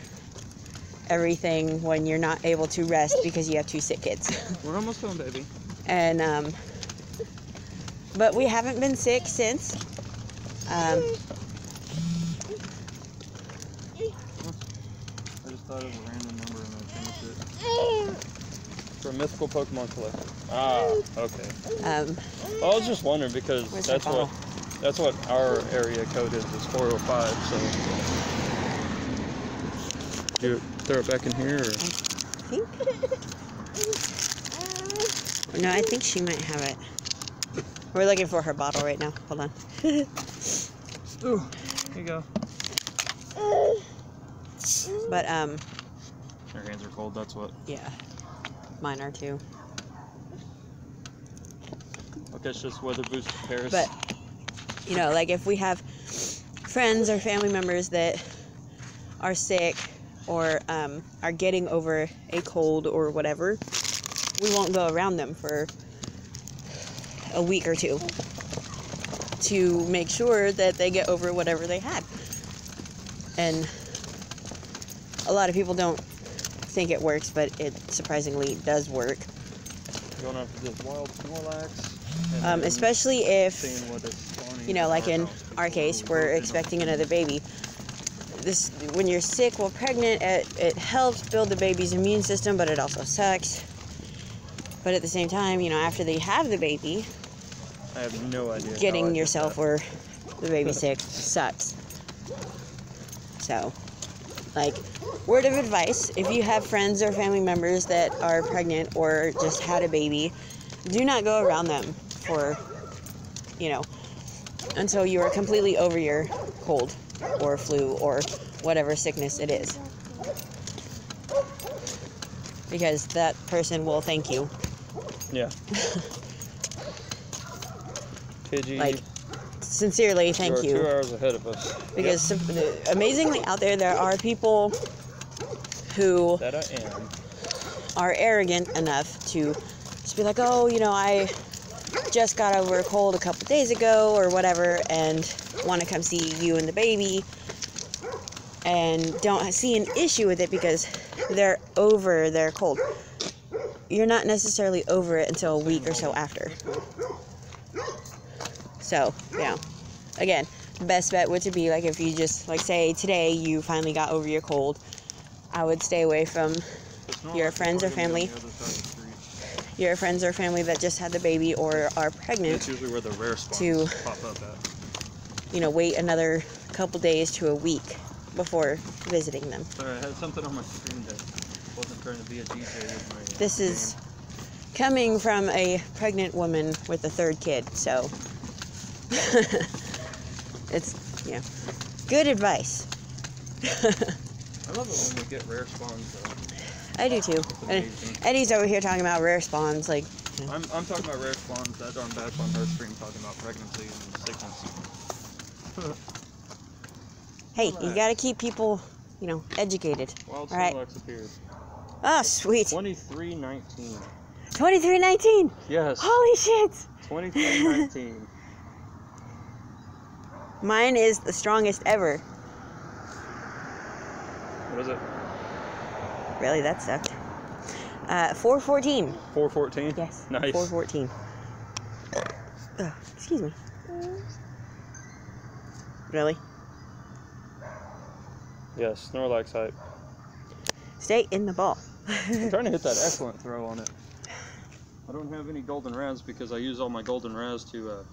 everything when you're not able to rest because you have two sick kids. We're almost home, baby. And but we haven't been sick since. I just thought of a random number and I changed it. For a mythical Pokemon collector. Ah, okay. I was just wondering because that's what our area code is 405. So do you throw it back in here? Or? No, I think she might have it. We're looking for her bottle right now. Hold on. Ooh, here you go. But your hands are cold. That's what. Yeah, mine are too. Okay, it's just weather boost Paris. But you know, like if we have friends or family members that are sick or are getting over a cold or whatever, we won't go around them for a week or two to make sure that they get over whatever they had. And a lot of people don't think it works, but it surprisingly does work. Going after this wild Snorlax. Especially if, you know, like in our case, we're expecting another baby. When you're sick while pregnant, it helps build the baby's immune system, but it also sucks. But at the same time, you know, after they have the baby, I have no idea. Getting yourself or the baby sick sucks. So, like, word of advice, if you have friends or family members that are pregnant or just had a baby, do not go around them for, you know, until you are completely over your cold or flu or whatever sickness it is. Because that person will thank you. Yeah. Pidgey. Like, sincerely, thank you. 2 hours ahead of us. Because amazingly out there are people who are arrogant enough to just be like, oh, you know, I just got over a cold a couple days ago or whatever and want to come see you and the baby and don't see an issue with it because they're over their cold. You're not necessarily over it until a week or so after. So, you know, again, best bet would to be like if you just, like, say today you finally got over your cold, I would stay away from your friends or family. your friends or family that just had the baby or are pregnant. That's usually where the rare spawns to pop up at. You know, wait another couple days to a week before visiting them. Sorry, I had something on my screen that wasn't trying to be a DJ with my This is coming from a pregnant woman with a third kid, so it's, yeah, good advice. I love it when we get rare spawns, though. I do too. And Eddie's over here talking about rare spawns, like. I'm talking about rare spawns. That darn Bash on her screen talking about pregnancy and sickness. Hey, you gotta keep people, you know, educated. Wild all right. Snorlax appeared. Oh, sweet. 2319. 2319. Yes. Holy shit. 2319. Mine is the strongest ever. What is it? Really, that sucked. 414. 414? Yes. Nice. 414. Excuse me. Really? Yes, Snorlax hype. Stay in the ball. I'm trying to hit that excellent throw on it. I don't have any golden raz because I use all my golden raz to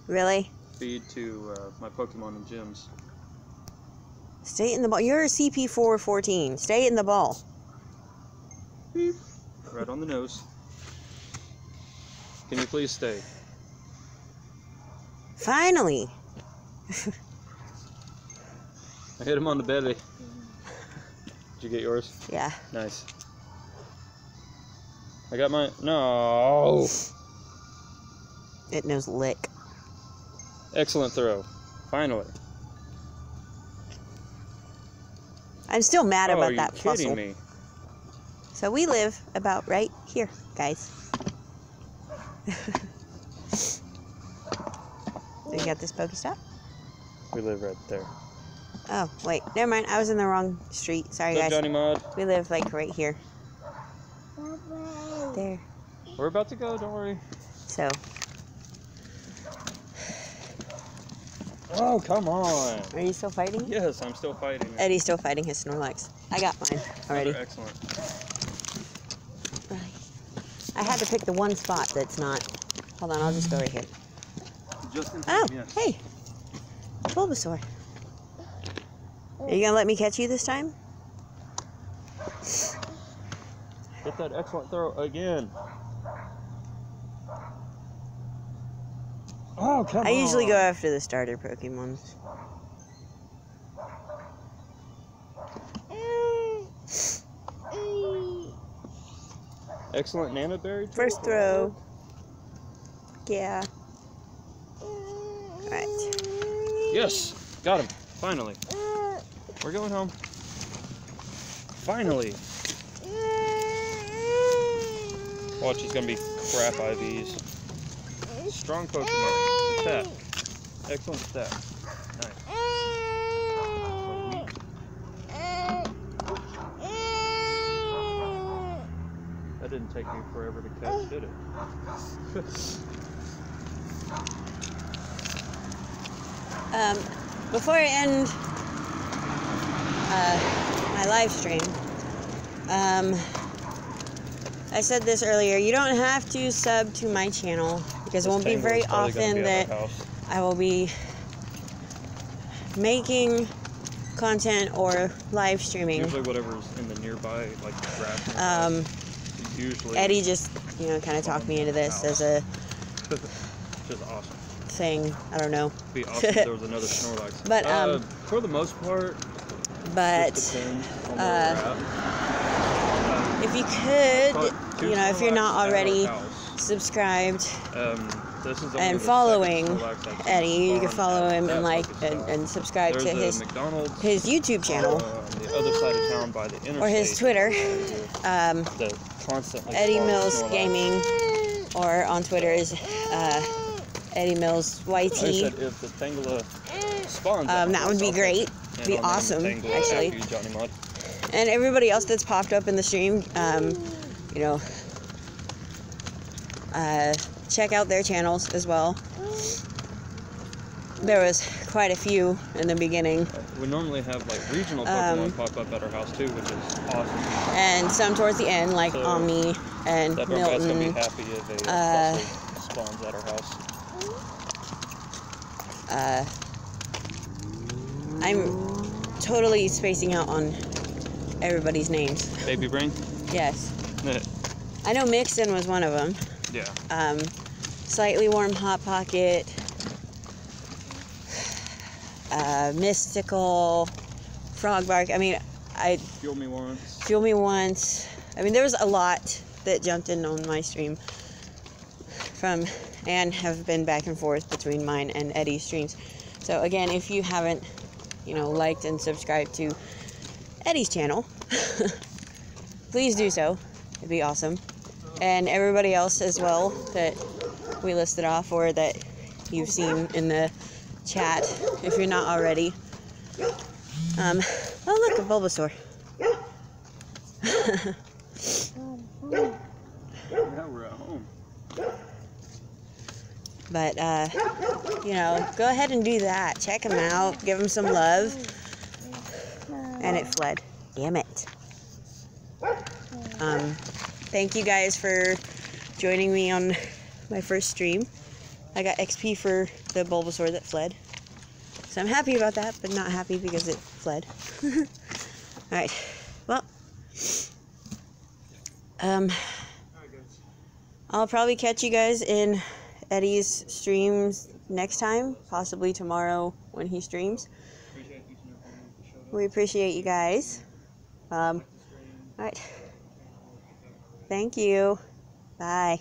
Really? feed to my Pokemon and gyms. Stay in the ball. You're a CP414. Stay in the ball. Beep. Right on the nose. Can you please stay? Finally. I hit him on the belly. Did you get yours? Yeah. Nice. I got mine. No. It knows lick. Excellent throw. Finally. I'm still mad about that fossil. Are you kidding fossil. me? So we live about right here, guys. So you got this Pokestop? We live right there. Oh, wait. Never mind. I was in the wrong street. Sorry, What's up, guys. Johnny Mod? We live, like, right here. There. We're about to go, don't worry. So. Oh, come on. Are you still fighting? Yes, I'm still fighting it. Eddie's still fighting his Snorlax. I got mine already. Another excellent. I had to pick the one spot that's not. Hold on, I'll just go right here. Just in time, Oh, yes. hey. Bulbasaur. Are you gonna let me catch you this time? Hit that excellent throw again. Oh, come on. I usually go after the starter Pokemon. Excellent Nana Berry. First throw. Yeah. Alright. Yes, got him. Finally. We're going home. Finally. Watch, he's gonna be crap IVs. Strong Pokemon. Stat. Excellent stat. Nice. Sweet. That didn't take me forever to catch, did it? Before I end my live stream, I said this earlier, you don't have to sub to my channel because it won't be very often that I will be making content or live streaming. Usually whatever's in the nearby, like the grass. Usually. Eddie just, you know, kind of talked me into this as a Just awesome. thing. I don't know. It'd be awesome if there was another Snorlax. But for the most part, but just depends on where we're at. if you could, you know, if you're not already subscribed this is and following Eddie, you can follow him and like and subscribe to his YouTube channel on the other side of town by the interstate, or his Twitter, Eddie Mills Gaming, or on Twitter is Eddie Mills YT. Like I said, if the Tangela spawns, that would be great. Be awesome, actually. And everybody else that's popped up in the stream, you know, check out their channels as well. There was quite a few in the beginning. We normally have like regional Pokemon pop up at our house too, which is awesome. And some towards the end, like Omni and that brown guy's Milton. gonna be happy if a fossil spawns at our house. I'm totally spacing out on everybody's names. Baby brain? Yes. I know Mixon was one of them. Yeah. Slightly Warm Hot Pocket. Mystical. Frog Bark. I mean, Fuel Me Once. Fuel Me Once. I mean, there was a lot that jumped in on my stream from, and have been back and forth between mine and Eddie's streams. So again, if you haven't, liked and subscribed to Eddie's channel, please do so. It'd be awesome. And everybody else as well that we listed off or that you've seen in the chat, if you're not already. Oh look, a Bulbasaur. Now we're at home. But, go ahead and do that. Check them out. Give them some love. And it fled. Damn it. Thank you guys for joining me on my first stream. I got XP for the Bulbasaur that fled. So I'm happy about that, but not happy because it fled. Alright. Well. I'll probably catch you guys in Eddie's streams next time. Possibly tomorrow when he streams. We appreciate you guys. Alright. Thank you. Bye.